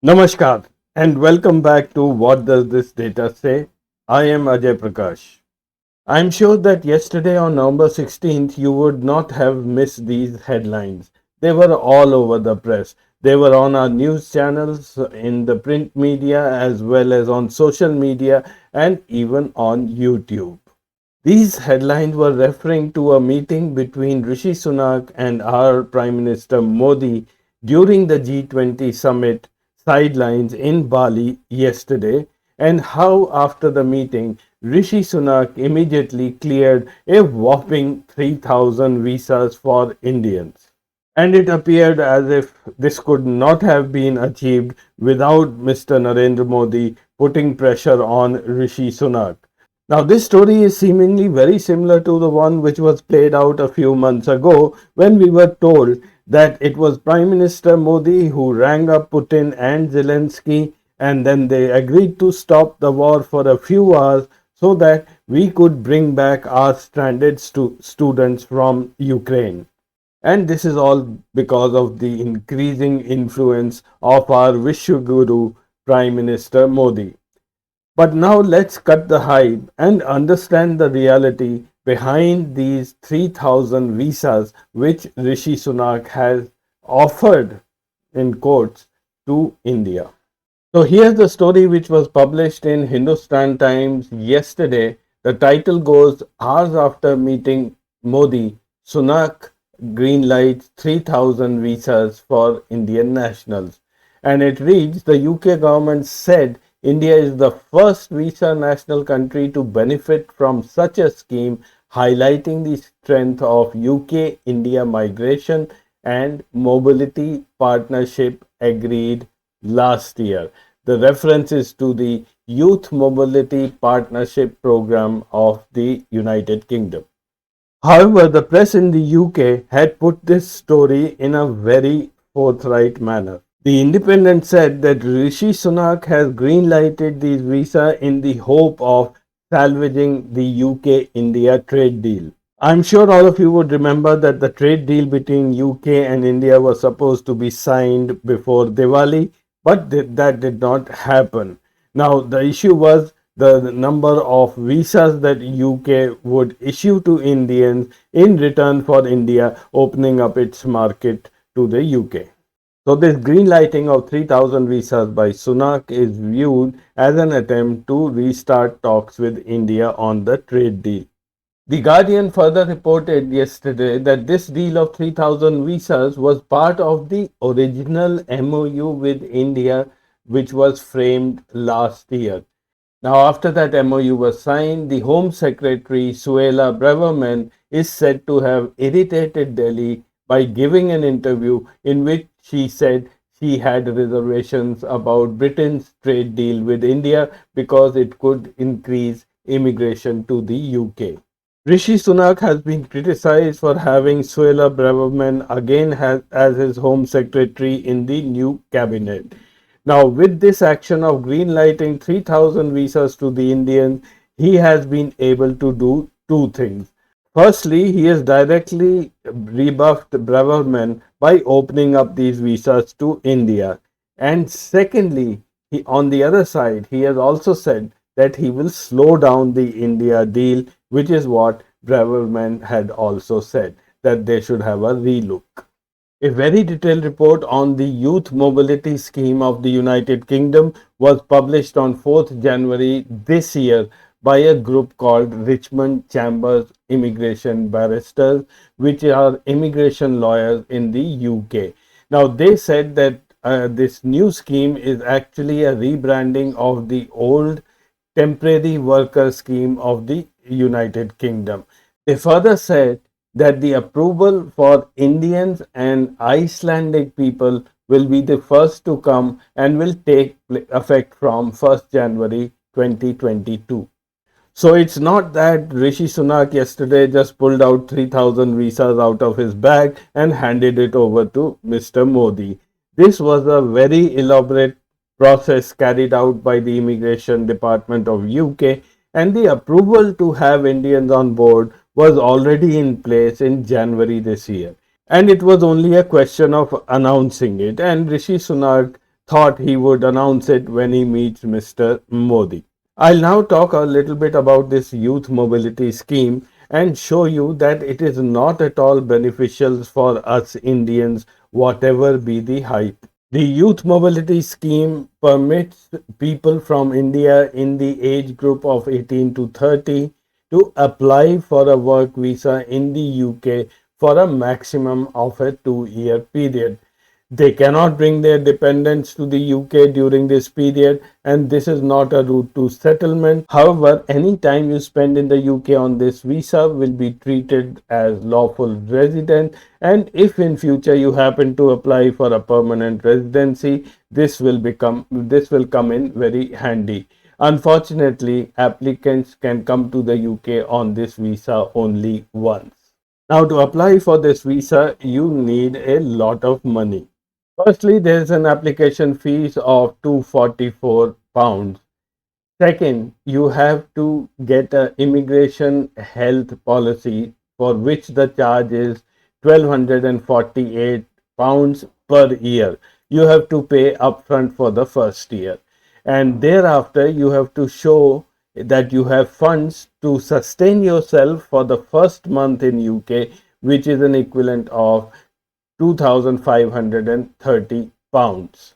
Namaskar and welcome back to What Does This Data Say? I am Ajay Prakash. I'm sure that yesterday on November 16th you would not have missed these headlines. They were all over the press. They were on our news channels, in the print media, as well as on social media and even on YouTube. These headlines were referring to a meeting between Rishi Sunak and our Prime Minister Modi during the G20 summit sidelines in Bali yesterday, and how after the meeting, Rishi Sunak immediately cleared a whopping 3,000 visas for Indians. And it appeared as if this could not have been achieved without Mr. Narendra Modi putting pressure on Rishi Sunak. Now, this story is seemingly very similar to the one which was played out a few months ago when we were told that it was Prime Minister Modi who rang up Putin and Zelensky, and then they agreed to stop the war for a few hours so that we could bring back our stranded students from Ukraine. And this is all because of the increasing influence of our Vishwaguru Prime Minister Modi. But now let's cut the hype and understand the reality behind these 3,000 visas which Rishi Sunak has offered in quotes to India. So here's the story which was published in Hindustan Times yesterday. The title goes, Hours after meeting Modi, Sunak greenlights 3,000 visas for Indian nationals. And it reads, the UK government said India is the first visa national country to benefit from such a scheme, highlighting the strength of UK India migration and mobility partnership agreed last year. The reference is to the Youth Mobility Partnership Program of the United Kingdom. However, the press in the UK had put this story in a very forthright manner. The Independent said that Rishi Sunak has greenlighted these visas in the hope of salvaging the UK India trade deal. I'm sure all of you would remember that the trade deal between UK and India was supposed to be signed before Diwali, but that did not happen. Now, the issue was the number of visas that UK would issue to Indians in return for India opening up its market to the UK. So this green lighting of 3,000 visas by Sunak is viewed as an attempt to restart talks with India on the trade deal. The Guardian further reported yesterday that this deal of 3,000 visas was part of the original MOU with India, which was framed last year. Now, after that MOU was signed, the Home Secretary Suella Braverman is said to have irritated Delhi by giving an interview in which she said she had reservations about Britain's trade deal with India because it could increase immigration to the UK. Rishi Sunak has been criticized for having Suella Braverman again as his Home Secretary in the new cabinet. Now, with this action of greenlighting 3,000 visas to the Indians, he has been able to do two things. Firstly, he has directly rebuffed Braverman by opening up these visas to India. And secondly, on the other side, he has also said that he will slow down the India deal, which is what Braverman had also said, that they should have a relook. A very detailed report on the youth mobility scheme of the United Kingdom was published on 4th January this year by a group called Richmond Chambers Immigration Barristers, which are immigration lawyers in the UK. Now, they said that this new scheme is actually a rebranding of the old temporary worker scheme of the United Kingdom. They further said that the approval for Indians and Icelandic people will be the first to come and will take effect from 1st January 2022. So it's not that Rishi Sunak yesterday just pulled out 3,000 visas out of his bag and handed it over to Mr. Modi. This was a very elaborate process carried out by the Immigration Department of UK, and the approval to have Indians on board was already in place in January this year. And it was only a question of announcing it, and Rishi Sunak thought he would announce it when he meets Mr. Modi. I'll now talk a little bit about this youth mobility scheme and show you that it is not at all beneficial for us Indians, whatever be the hype. The youth mobility scheme permits people from India in the age group of 18 to 30 to apply for a work visa in the UK for a maximum of a 2-year period. They cannot bring their dependents to the UK during this period, and this is not a route to settlement. However, any time you spend in the UK on this visa will be treated as lawful resident, and if in future you happen to apply for a permanent residency, this will come in very handy. Unfortunately, applicants can come to the UK on this visa only once. Now, to apply for this visa, you need a lot of money. Firstly, there is an application fees of £244. Second, you have to get an immigration health policy for which the charge is £1,248 per year. You have to pay upfront for the first year, and thereafter you have to show that you have funds to sustain yourself for the first month in UK, which is an equivalent of £2,530.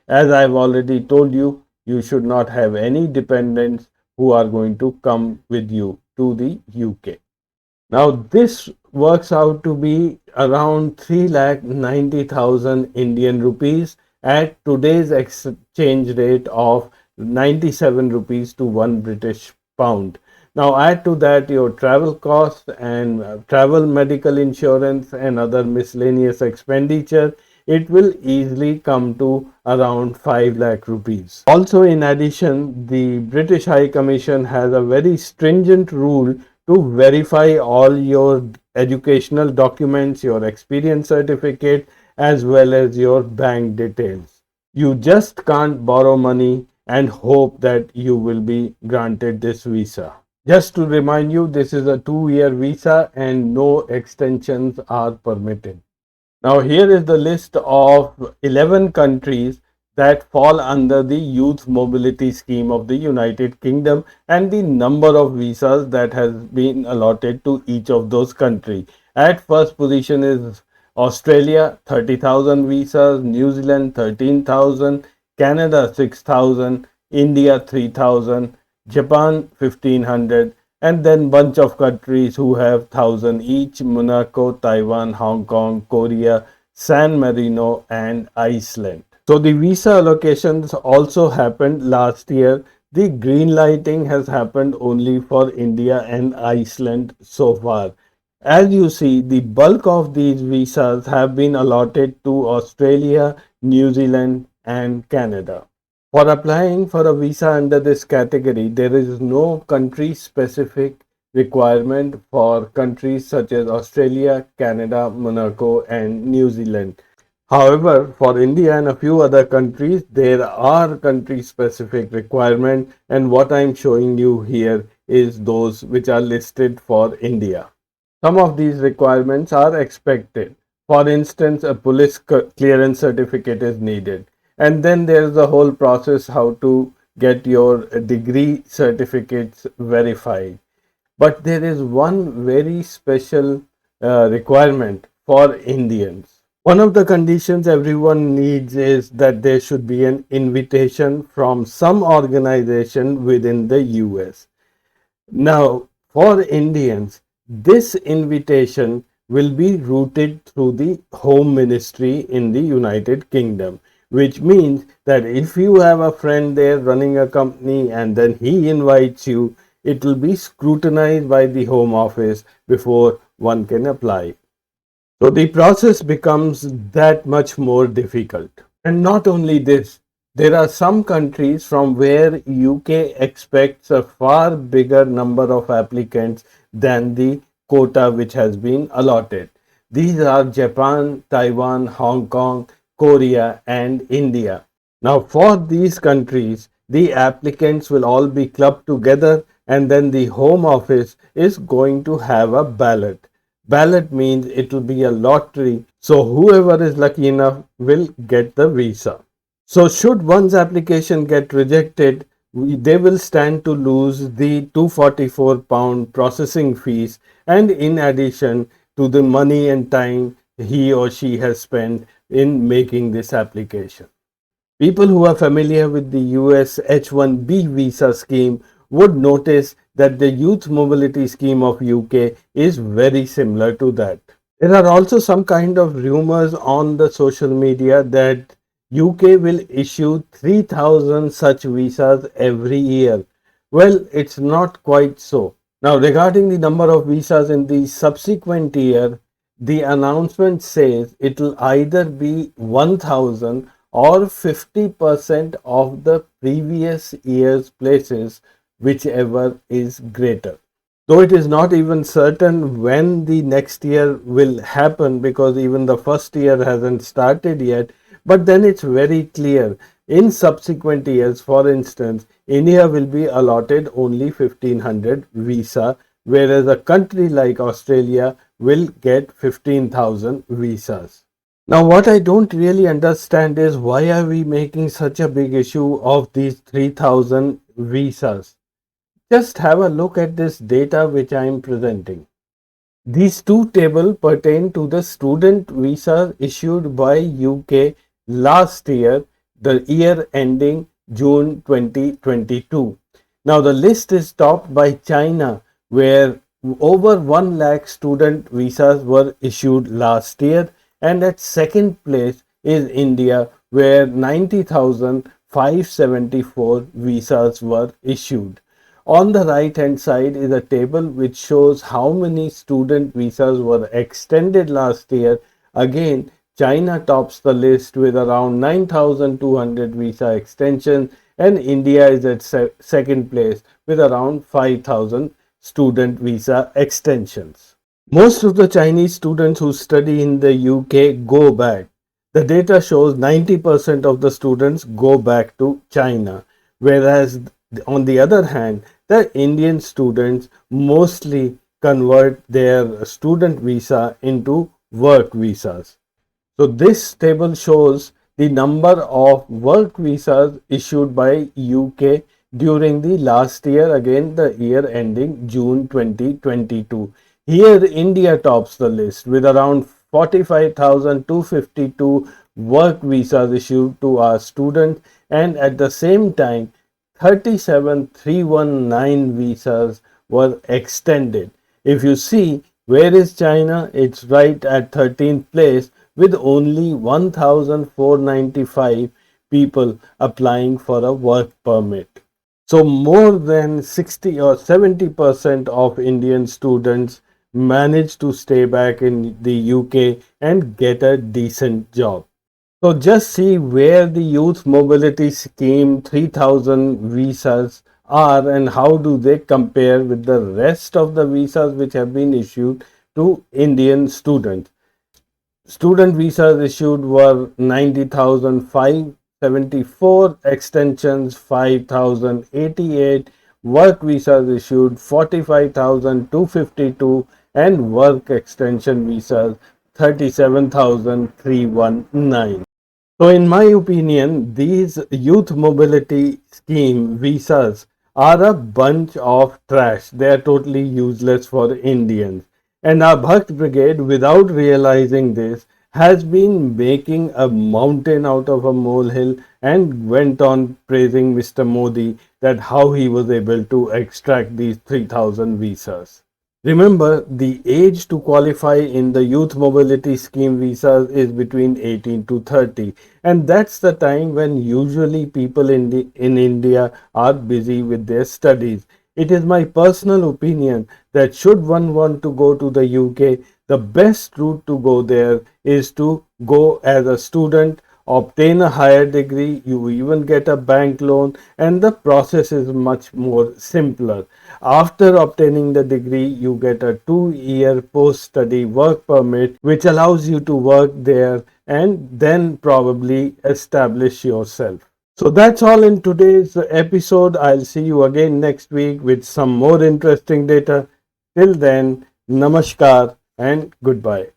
As I've already told you, you should not have any dependents who are going to come with you to the UK. Now, this works out to be around 3,90,000 Indian rupees at today's exchange rate of 97 rupees to 1 British pound. Now, add to that your travel costs and travel medical insurance and other miscellaneous expenditure. It will easily come to around 5 lakh rupees. Also, in addition, the British High Commission has a very stringent rule to verify all your educational documents, your experience certificate, as well as your bank details. You just can't borrow money and hope that you will be granted this visa. Just to remind you, this is a 2-year visa and no extensions are permitted. Now, here is the list of 11 countries that fall under the youth mobility scheme of the United Kingdom and the number of visas that has been allotted to each of those countries. At first position is Australia, 30,000 visas, New Zealand, 13,000, Canada, 6,000, India, 3,000, Japan, 1,500, and then bunch of countries who have 1,000 each: Monaco, Taiwan, Hong Kong, Korea, San Marino, and Iceland. So the visa allocations also happened last year. The green lighting has happened only for India and Iceland so far. As you see, the bulk of these visas have been allotted to Australia, New Zealand, and Canada. For applying for a visa under this category, there is no country specific requirement for countries such as Australia, Canada, Monaco, and New Zealand. However, for India and a few other countries, there are country specific requirements, and what I'm showing you here is those which are listed for India. Some of these requirements are expected. For instance, a police clearance certificate is needed. And then there's the whole process how to get your degree certificates verified. But there is one very special requirement for Indians. One of the conditions everyone needs is that there should be an invitation from some organization within the US. Now, for Indians, this invitation will be routed through the Home Ministry in the United Kingdom, which means that if you have a friend there running a company and then he invites you, it will be scrutinized by the Home Office before one can apply. So the process becomes that much more difficult. And not only this, there are some countries from where UK expects a far bigger number of applicants than the quota which has been allotted. These are Japan, Taiwan, Hong Kong, Korea, and India. Now, for these countries, the applicants will all be clubbed together, and then the Home Office is going to have a ballot. Ballot means it will be a lottery, so whoever is lucky enough will get the visa. So, should one's application get rejected, they will stand to lose the £244 processing fees, and in addition to the money and time he or she has spent in making this application. People who are familiar with the US H-1B visa scheme would notice that the youth mobility scheme of UK is very similar to that. There are also some kind of rumors on the social media that UK will issue 3,000 such visas every year. Well, it's not quite so. Now, regarding the number of visas in the subsequent year, the announcement says it will either be 1,000 or 50% of the previous year's places, whichever is greater. Though it is not even certain when the next year will happen because even the first year hasn't started yet, but then it's very clear. In subsequent years, for instance, India will be allotted only 1500 visa, whereas a country like Australia will get 15,000 visas. Now, what I don't really understand is why are we making such a big issue of these 3,000 visas? Just have a look at this data which I am presenting. These two tables pertain to the student visa issued by UK last year, the year ending June 2022. Now the list is topped by China, where over 1 lakh student visas were issued last year, and at second place is India, where 90,574 visas were issued. On the right hand side is a table which shows how many student visas were extended last year. Again, China tops the list with around 9,200 visa extensions, and India is at second place with around 5,000 student visa extensions. Most of the Chinese students who study in the UK go back. The data shows 90% of the students go back to China, whereas on the other hand, the Indian students mostly convert their student visa into work visas. So this table shows the number of work visas issued by UK during the last year, again the year ending June 2022. Here India tops the list with around 45,252 work visas issued to our students, and at the same time 37,319 visas were extended. If you see, where is China? It's right at 13th place with only 1,495 people applying for a work permit. So more than 60 or 70% of Indian students manage to stay back in the UK and get a decent job. So just see where the youth mobility scheme 3,000 visas are and how do they compare with the rest of the visas which have been issued to Indian students. Student visas issued were 90,574, extensions 5,088, work visas issued 45,252, and work extension visas 37,319. So, in my opinion, these youth mobility scheme visas are a bunch of trash. They are totally useless for Indians. And our Bhakt Brigade, without realizing this, has been making a mountain out of a molehill and went on praising Mr. Modi that how he was able to extract these 3,000 visas. Remember, the age to qualify in the youth mobility scheme visas is between 18 to 30, and that's the time when usually people in India are busy with their studies. It is my personal opinion that should one want to go to the UK, the best route to go there is to go as a student, obtain a higher degree, you even get a bank loan, and the process is much more simpler. After obtaining the degree, you get a 2-year post-study work permit, which allows you to work there and then probably establish yourself. So that's all in today's episode. I'll see you again next week with some more interesting data. Till then, namaskar and goodbye.